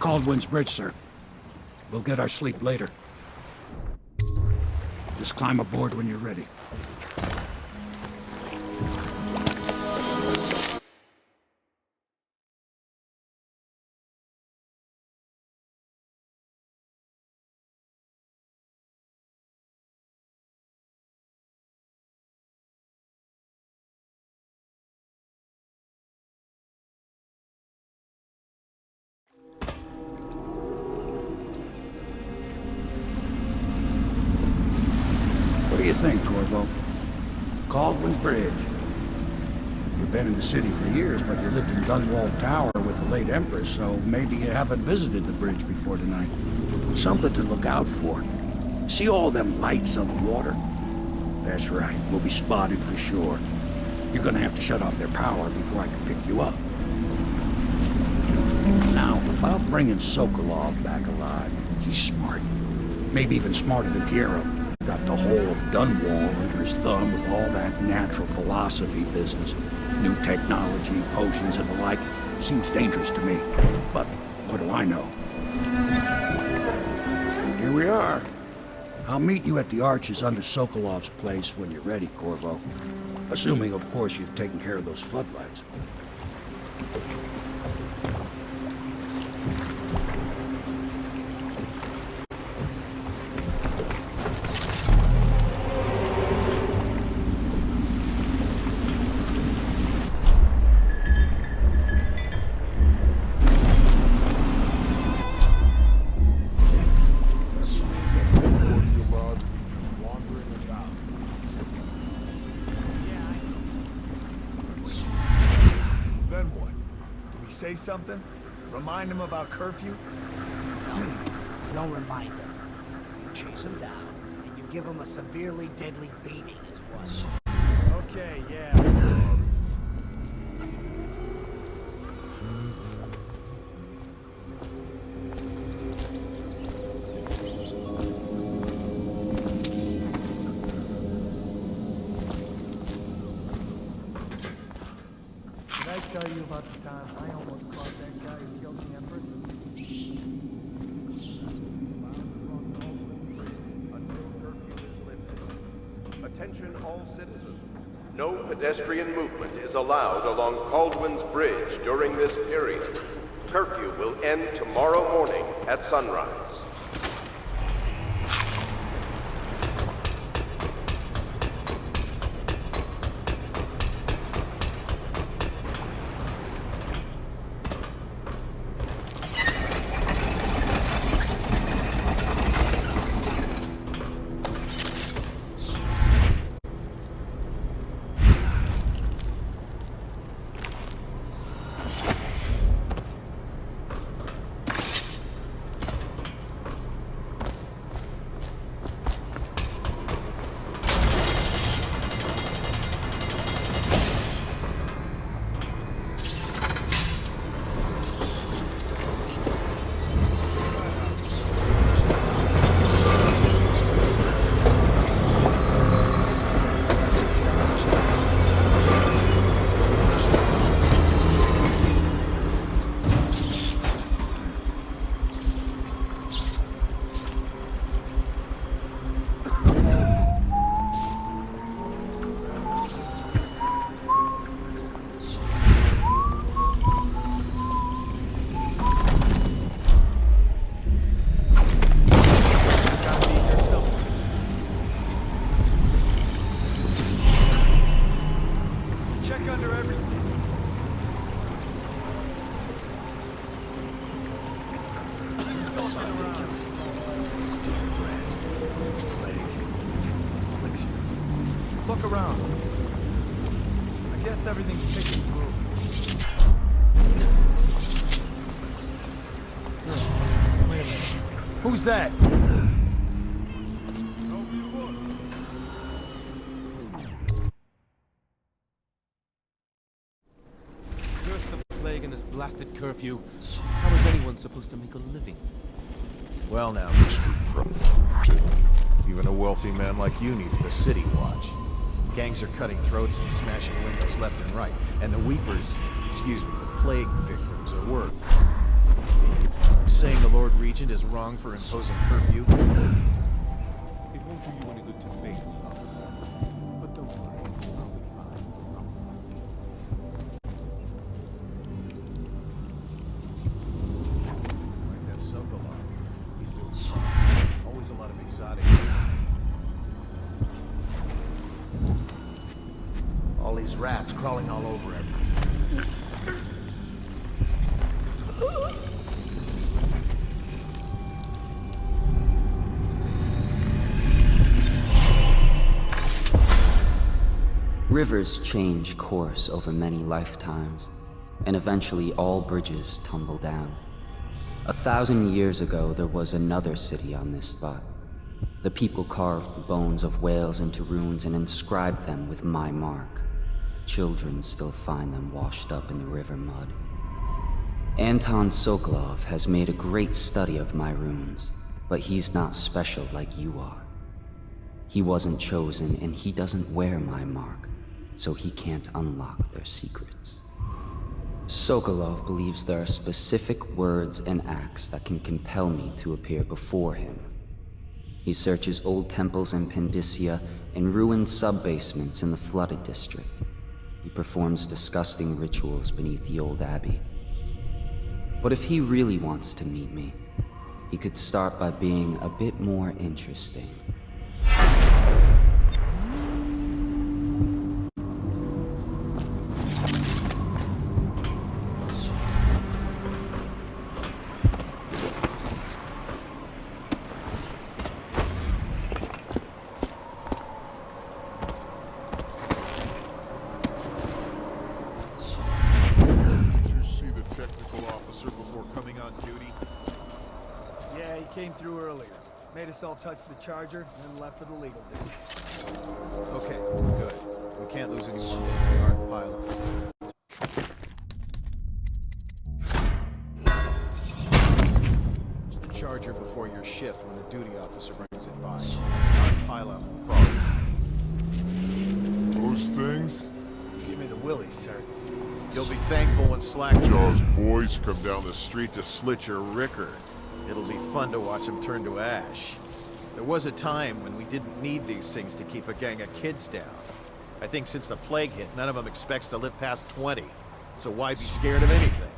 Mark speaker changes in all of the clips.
Speaker 1: Caldwell's Bridge, sir. We'll get our sleep later. Just climb aboard when you're ready. What do you think, Corvo? Caldwell's Bridge. You've been in the city for years, but you lived in Dunwall Tower with the late Empress, so maybe you haven't visited the bridge before tonight. Something to look out for. See all them lights on the water? That's right, we'll be spotted for sure. You're gonna have to shut off their power before I can pick you up. Now, about bringing Sokolov back alive, he's smart. Maybe even smarter than Piero. Got the whole of Dunwall under his thumb with all that natural philosophy business. New technology, potions and the like. Seems dangerous to me. But what do I know? Here we are. I'll meet you at the arches under Sokolov's place when you're ready, Corvo. Assuming, of course, you've taken care of those floodlights.
Speaker 2: Say something? Remind him about curfew?
Speaker 3: No, don't remind him. You chase him down, and you give him a severely deadly beating as what?
Speaker 2: Okay, yeah. Did I tell you about the time I almost caught that guy who killed the Empress?
Speaker 4: Attention all citizens. No pedestrian movement is allowed along Caldwell's Bridge during this period. Curfew will end tomorrow morning at sunrise.
Speaker 2: Look around. I guess everything's ticking through. Wait a minute. Who's that?
Speaker 5: Curse the plague and this blasted curfew. How is anyone supposed to make a living?
Speaker 6: Well now, Mr. Pro. Even a wealthy man like you needs the city watch. Gangs are cutting throats and smashing windows left and right. And the weepers, excuse me, the plague victims are worse. saying the Lord Regent is wrong for imposing curfew?
Speaker 5: It won't do you any good to faint, officer. But don't worry, I'll be fine.
Speaker 6: Like that Sokolov. He's doing always a lot of exotic.
Speaker 3: All these rats crawling all over everything.
Speaker 7: Rivers change course over many lifetimes, and eventually all bridges tumble down. 1,000 years ago, there was another city on this spot. The people carved the bones of whales into runes and inscribed them with my mark. Children still find them washed up in the river mud. Anton Sokolov has made a great study of my runes, but he's not special like you are. He wasn't chosen, and he doesn't wear my mark, so he can't unlock their secrets. Sokolov believes there are specific words and acts that can compel me to appear before him. He searches old temples in Pendicia and ruined sub-basements in the flooded district. He performs disgusting rituals beneath the old abbey. But if he really wants to meet me, he could start by being a bit more interesting.
Speaker 2: Came through earlier. Made us all touch the charger, and then left for the legal district.
Speaker 6: Okay, good. We can't lose any more men in the Ark pilot. The charger before your shift when the duty officer brings it by. Ark pilot problem.
Speaker 8: Those things?
Speaker 2: Give me the willies, sir.
Speaker 6: You'll be thankful when Slackjaw's
Speaker 8: Those boys come down the street to slit your ricker.
Speaker 6: It'll be fun to watch them turn to ash. There was a time when we didn't need these things to keep a gang of kids down. I think since the plague hit, none of them expects to live past 20. So why be scared of anything?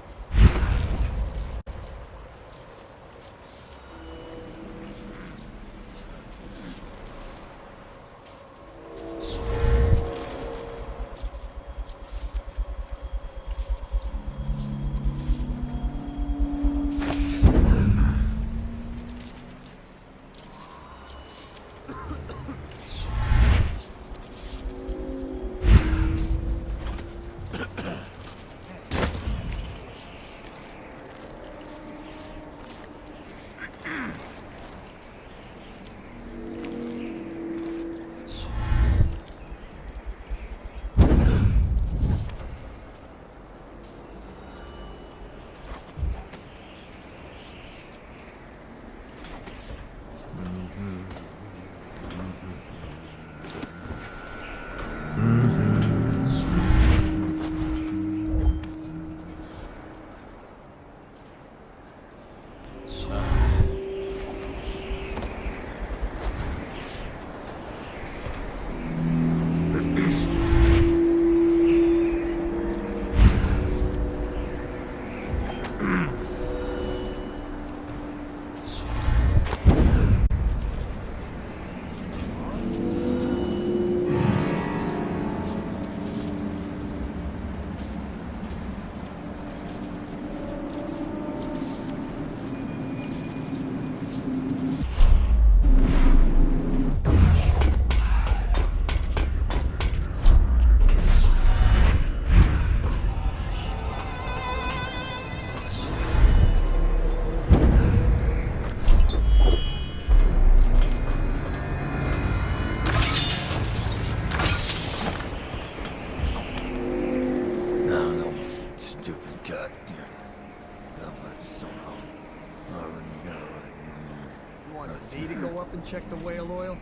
Speaker 2: Me to go up and check the whale oil?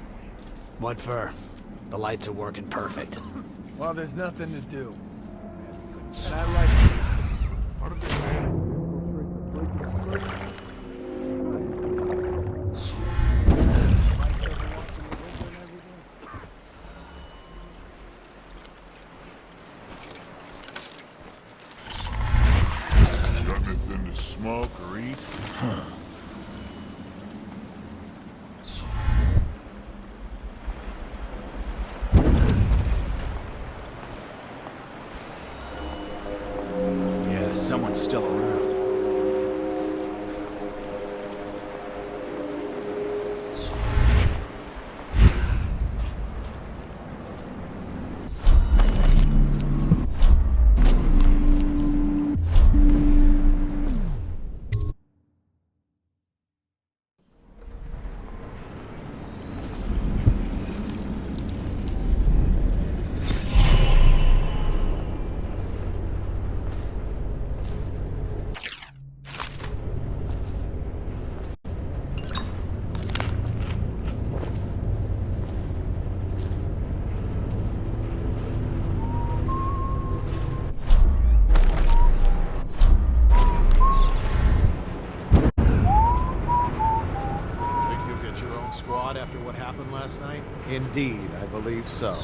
Speaker 3: What for? The lights are working perfect.
Speaker 2: Well, there's nothing to do. And I like... Yeah, someone's still around.
Speaker 6: Think you'll get your own squad after what happened last night? Indeed, I believe so.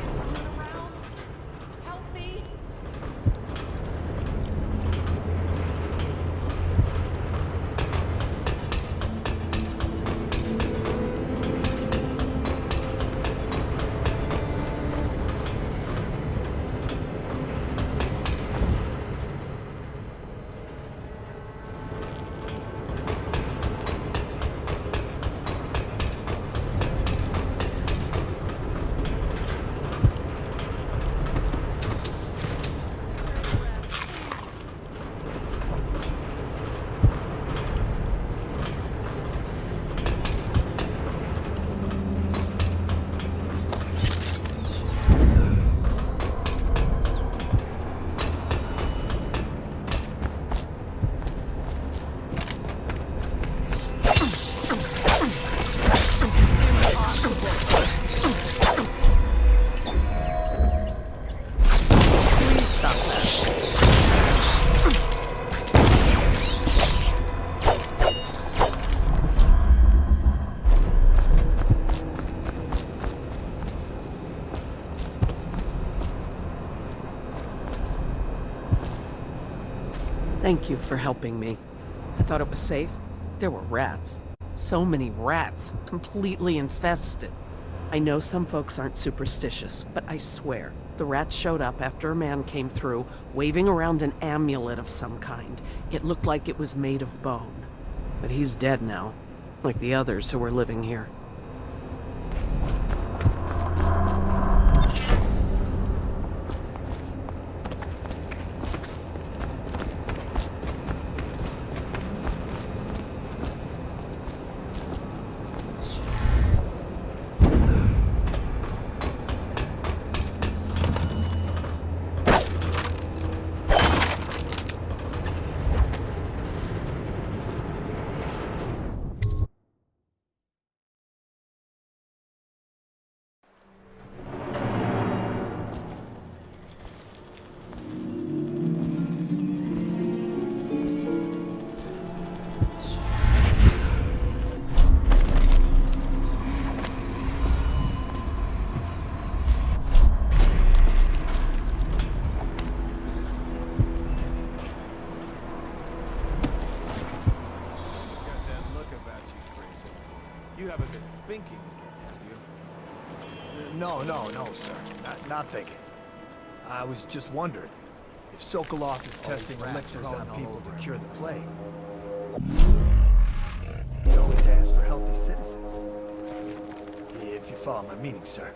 Speaker 9: Someone around? Help me! Please stop that. Thank you for helping me. I thought it was safe. There were rats. So many rats, completely infested. I know some folks aren't superstitious, but I swear, the rats showed up after a man came through, waving around an amulet of some kind. It looked like it was made of bone. But he's dead now, like the others who were living here.
Speaker 6: You haven't been thinking again, have you?
Speaker 2: No, sir. Not thinking. I was just wondering if Sokolov is testing elixirs on people to cure the plague. He always asks for healthy citizens. If you follow my meaning, sir.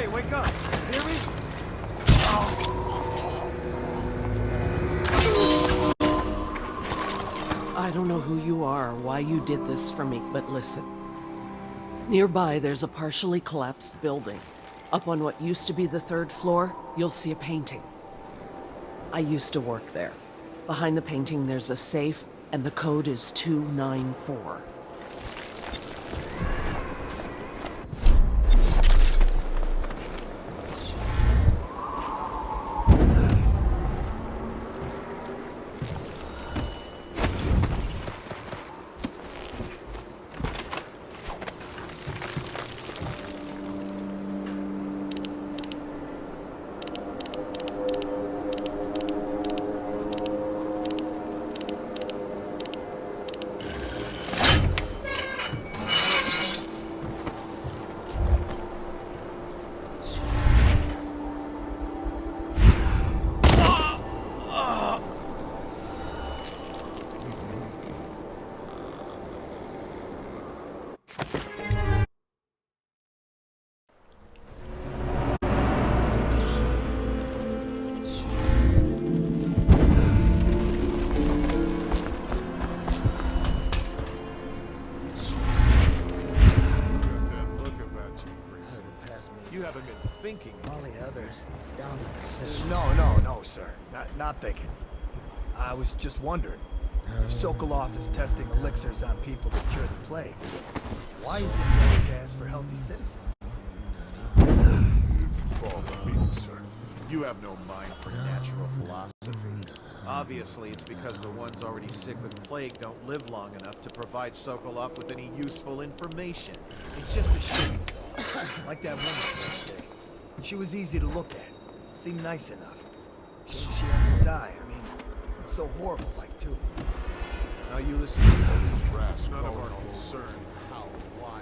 Speaker 2: Hey, wake up! You hear me?
Speaker 9: I don't know who you are or why you did this for me, but listen. Nearby, there's a partially collapsed building. Up on what used to be the 3rd floor, you'll see a painting. I used to work there. Behind the painting, there's a safe, and the code is 294.
Speaker 6: You haven't been thinking.
Speaker 3: All the others down to the city.
Speaker 2: No, sir. Not thinking. I was just wondering, if Sokolov is testing elixirs on people to cure the plague, why is it he always asks for healthy citizens?
Speaker 8: Follow me, sir.
Speaker 6: You have no mind for natural philosophy. Obviously, it's because the ones already sick with plague don't live long enough to provide Sokolov with any useful information.
Speaker 2: It's just a shame, so. Like that woman the other day. She was easy to look at. Seemed nice enough. She has to die. I mean, it's so horrible, like, too.
Speaker 6: Now you listen to me.
Speaker 8: Brass
Speaker 6: None of our
Speaker 8: calling all
Speaker 6: concern how, why.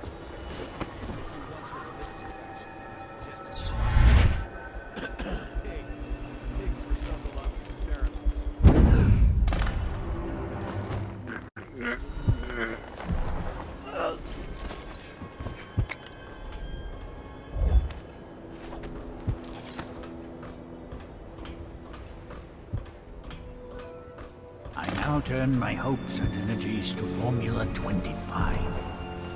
Speaker 6: Pigs for Sokolov's experiments.
Speaker 10: I now turn my hopes and energies to Formula 25,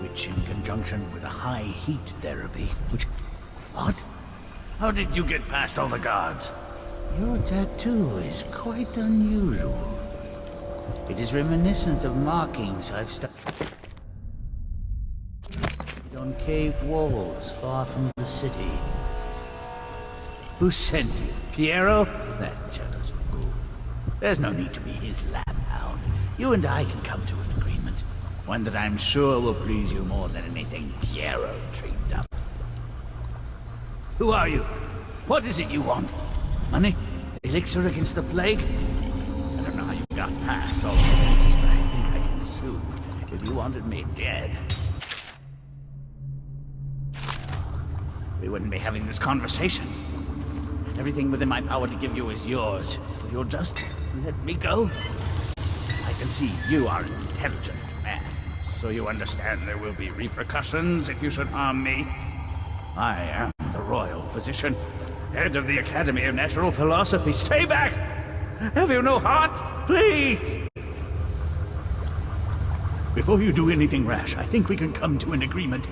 Speaker 10: which in conjunction with a high heat therapy, which... What? How did you get past all the guards? Your tattoo is quite unusual. It is reminiscent of markings I've studied on cave walls far from the city. Who sent you? Piero? That jealous fool. There's no need to be his lab hound. You and I can come to an agreement. One that I'm sure will please you more than anything Piero dreamed up. Who are you? What is it you want? Money? Elixir against the plague? I don't know how you got past all the defenses, but I think I can assume if you wanted me dead, we wouldn't be having this conversation. Everything within my power to give you is yours. If you'll just let me go. I can see you are an intelligent man, so you understand there will be repercussions if you should harm me. I am the royal physician, head of the Academy of Natural Philosophy. Stay back! Have you no heart? Please! Before you do anything rash, I think we can come to an agreement.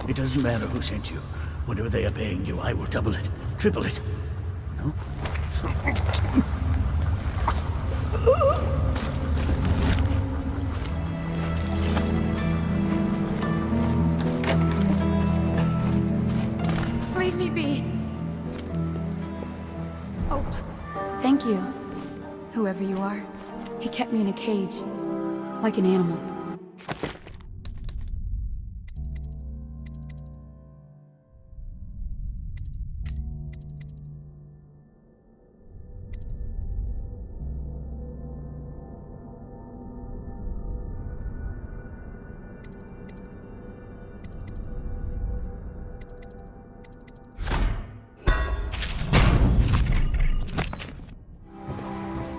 Speaker 10: It doesn't matter who sent you. Whatever they are paying you, I will double it, triple it. No?
Speaker 11: Leave me be. Oh, thank you. Whoever you are. He kept me in a cage. Like an animal.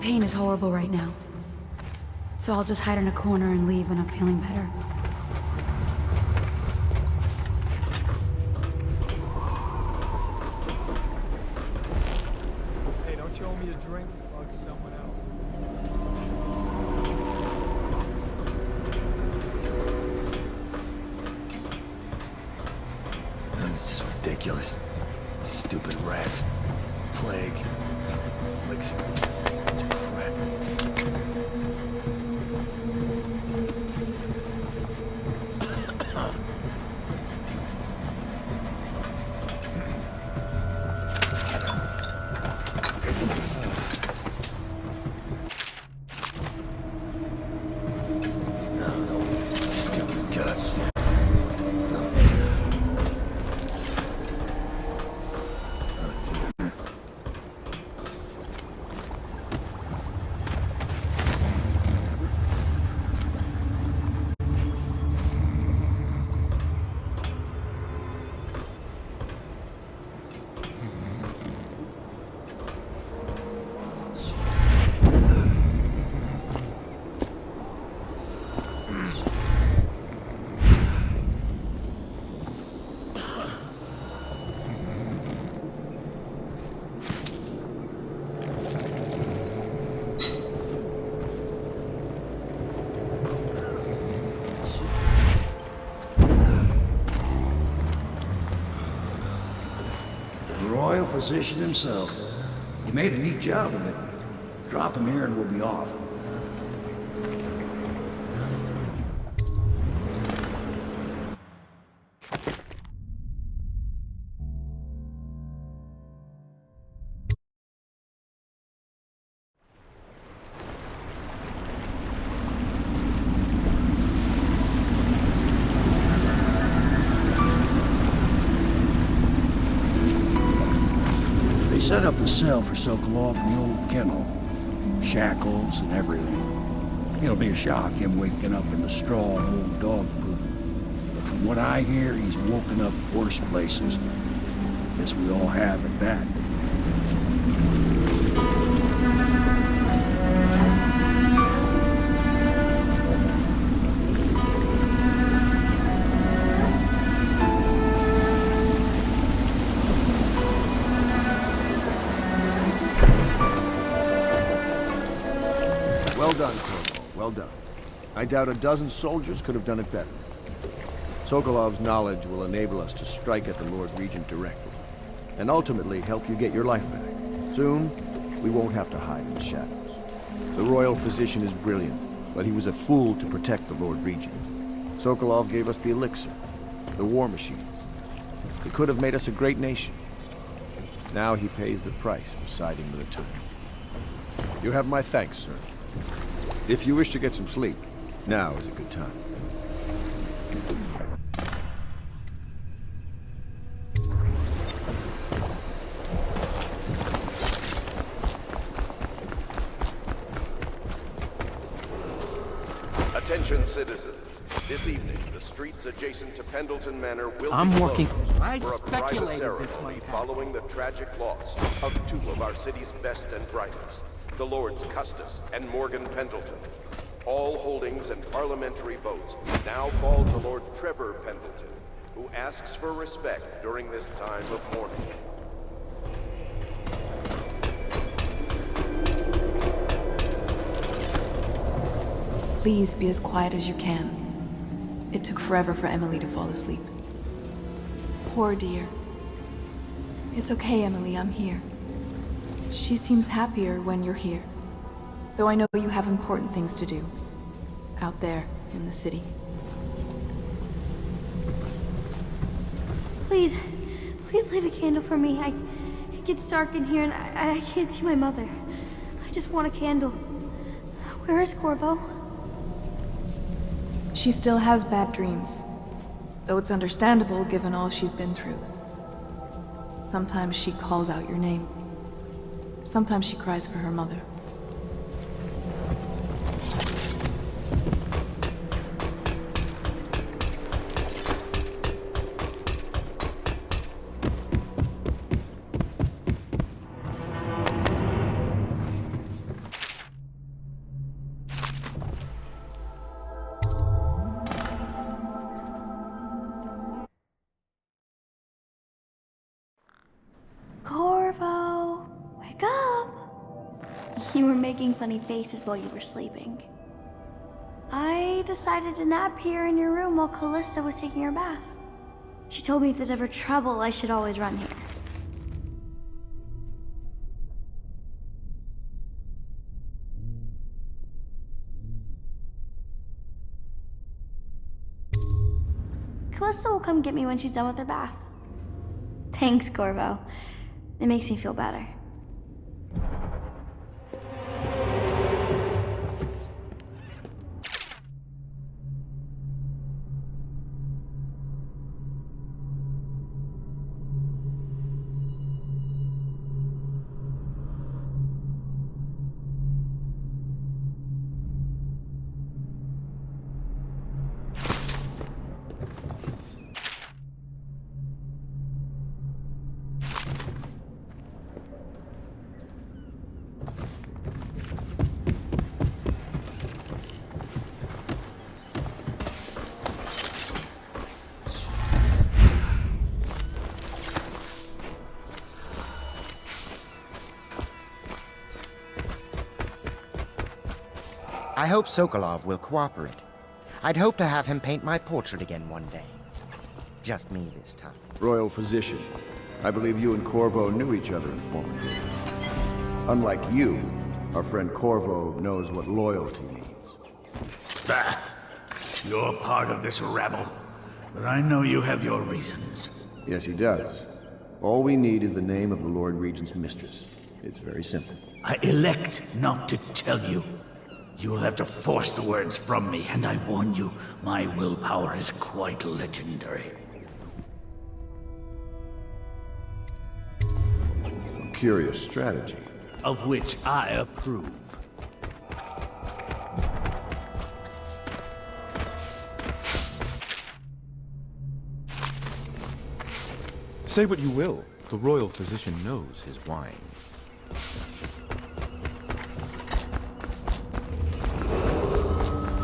Speaker 11: Pain is horrible right now. So I'll just hide in a corner and leave when I'm feeling better.
Speaker 2: drink bugs someone else. This is just ridiculous. Stupid rats. Plague. Elixir. Crap.
Speaker 1: Royal physician himself. He made a neat job of it. Drop him here and we'll be off. Set up a cell for Sokolov in the old kennel. Shackles and everything. It'll be a shock, him waking up in the straw and old dog poop. But from what I hear, he's woken up worse places. Guess we all have at that.
Speaker 12: Well done, Corvo. Well done. I doubt a dozen soldiers could have done it better. Sokolov's knowledge will enable us to strike at the Lord Regent directly, and ultimately help you get your life back. Soon, we won't have to hide in the shadows. The royal physician is brilliant, but he was a fool to protect the Lord Regent. Sokolov gave us the elixir, the war machines. He could have made us a great nation. Now he pays the price for siding with a tyrant. You have my thanks, sir. If you wish to get some sleep, now is a good time.
Speaker 4: Attention citizens. This evening, the streets adjacent to Pendleton Manor will
Speaker 3: I'm
Speaker 4: be
Speaker 3: working.
Speaker 4: closed
Speaker 3: I
Speaker 4: for a private
Speaker 3: speculated
Speaker 4: ceremony
Speaker 3: this might happen.
Speaker 4: following the tragic loss of two of our city's best and brightest, the Lords Custis and Morgan Pendleton. All holdings and parliamentary votes now fall to Lord Trevor Pendleton, who asks for respect during this time of mourning.
Speaker 11: Please be as quiet as you can. It took forever for Emily to fall asleep. Poor dear. It's okay, Emily, I'm here. She seems happier when you're here. Though I know you have important things to do. Out there, in the city.
Speaker 13: Please, please leave a candle for me. It gets dark in here and I can't see my mother. I just want a candle. Where is Corvo?
Speaker 11: She still has bad dreams. Though it's understandable given all she's been through. Sometimes she calls out your name. Sometimes she cries for her mother.
Speaker 13: Corvo, wake up! You were making funny faces while you were sleeping. I decided to nap here in your room while Callista was taking her bath. She told me if there's ever trouble, I should always run here. Callista will come get me when she's done with her bath. Thanks, Corvo. It makes me feel better.
Speaker 14: I hope Sokolov will cooperate. I'd hope to have him paint my portrait again one day. Just me this time.
Speaker 12: Royal Physician, I believe you and Corvo knew each other in former days. Unlike you, our friend Corvo knows what loyalty means.
Speaker 10: Bah! You're part of this rabble, but I know you have your reasons.
Speaker 12: Yes, he does. All we need is the name of the Lord Regent's mistress. It's very simple.
Speaker 10: I elect not to tell you. You will have to force the words from me, and I warn you, my willpower is quite legendary.
Speaker 12: A curious strategy.
Speaker 10: Of which I approve.
Speaker 5: Say what you will, the royal physician knows his wine.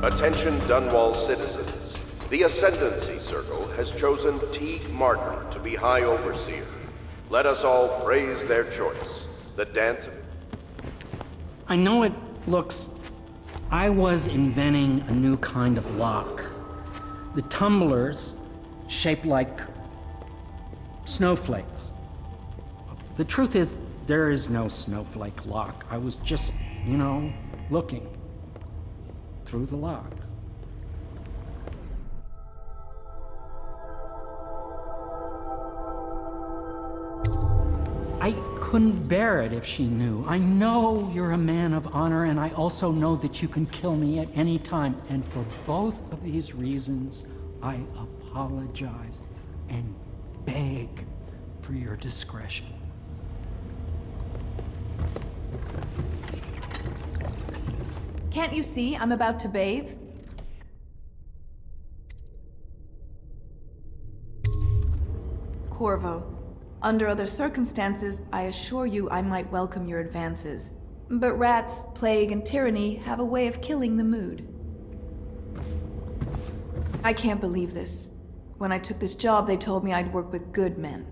Speaker 4: Attention Dunwall citizens. The Ascendancy Circle has chosen T. Martin to be High Overseer. Let us all praise their choice. The dance...
Speaker 15: I know it looks... I was inventing a new kind of lock. The tumblers, shaped like snowflakes. The truth is, there is no snowflake lock. I was just, looking through the lock. I couldn't bear it if she knew. I know you're a man of honor, and I also know that you can kill me at any time. And for both of these reasons, I apologize and beg for your discretion.
Speaker 11: Can't you see I'm about to bathe? Corvo, under other circumstances, I assure you I might welcome your advances. But rats, plague, and tyranny have a way of killing the mood. I can't believe this. When I took this job, they told me I'd work with good men.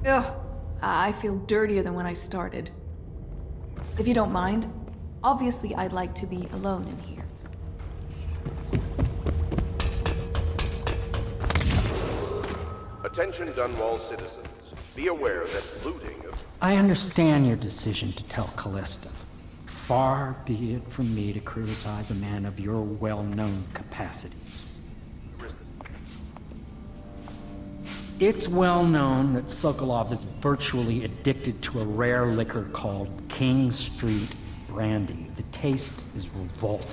Speaker 11: Ugh, I feel dirtier than when I started. If you don't mind, obviously I'd like to be alone in here.
Speaker 4: Attention Dunwall citizens. Be aware that looting of...
Speaker 15: I understand your decision to tell Callista. Far be it from me to criticize a man of your well-known capacities. It's well known that Sokolov is virtually addicted to a rare liquor called King Street Brandy. The taste is revolting,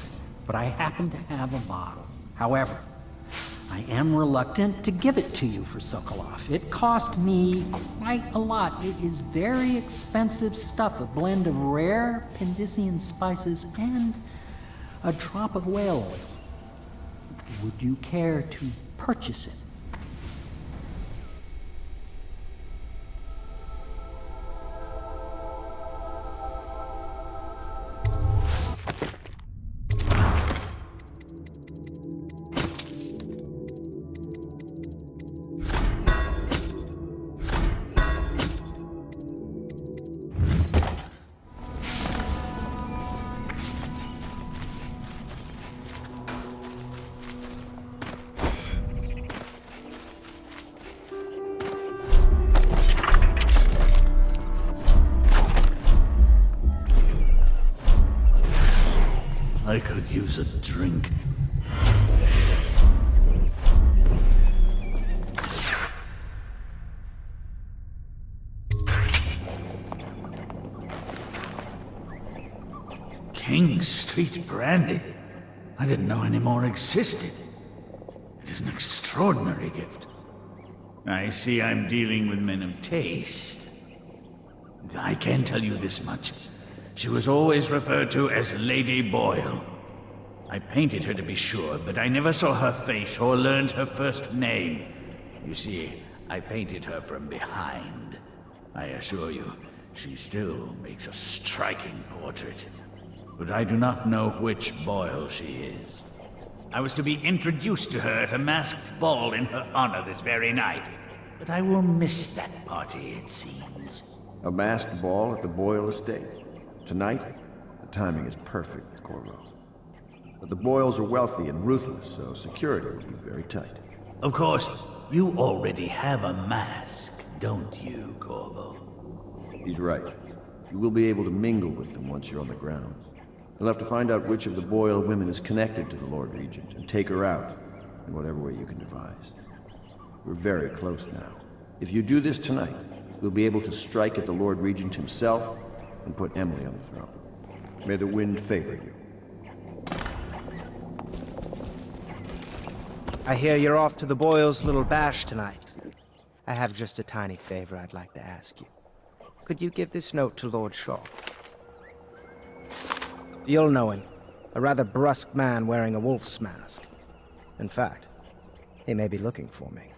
Speaker 15: but I happen to have a bottle. However, I am reluctant to give it to you for Sokolov. It cost me quite a lot. It is very expensive stuff, a blend of rare Pendician spices and a drop of whale oil. Would you care to purchase it?
Speaker 10: use a drink. King Street brandy? I didn't know any more existed. It is an extraordinary gift. I see I'm dealing with men of taste. I can tell you this much. She was always referred to as Lady Boyle. I painted her to be sure, but I never saw her face or learned her first name. You see, I painted her from behind. I assure you, she still makes a striking portrait. But I do not know which Boyle she is. I was to be introduced to her at a masked ball in her honor this very night. But I will miss that party, it seems.
Speaker 12: A masked ball at the Boyle estate. Tonight? The timing is perfect, Corvo. But the Boyles are wealthy and ruthless, so security will be very tight.
Speaker 10: Of course, you already have a mask, don't you, Corvo?
Speaker 12: He's right. You will be able to mingle with them once you're on the grounds. You'll have to find out which of the Boyle women is connected to the Lord Regent and take her out in whatever way you can devise. We're very close now. If you do this tonight, we'll be able to strike at the Lord Regent himself and put Emily on the throne. May the wind favor you.
Speaker 14: I hear you're off to the Boyles' little bash tonight. I have just a tiny favor I'd like to ask you. Could you give this note to Lord Shaw? You'll know him. A rather brusque man wearing a wolf's mask. In fact, he may be looking for me.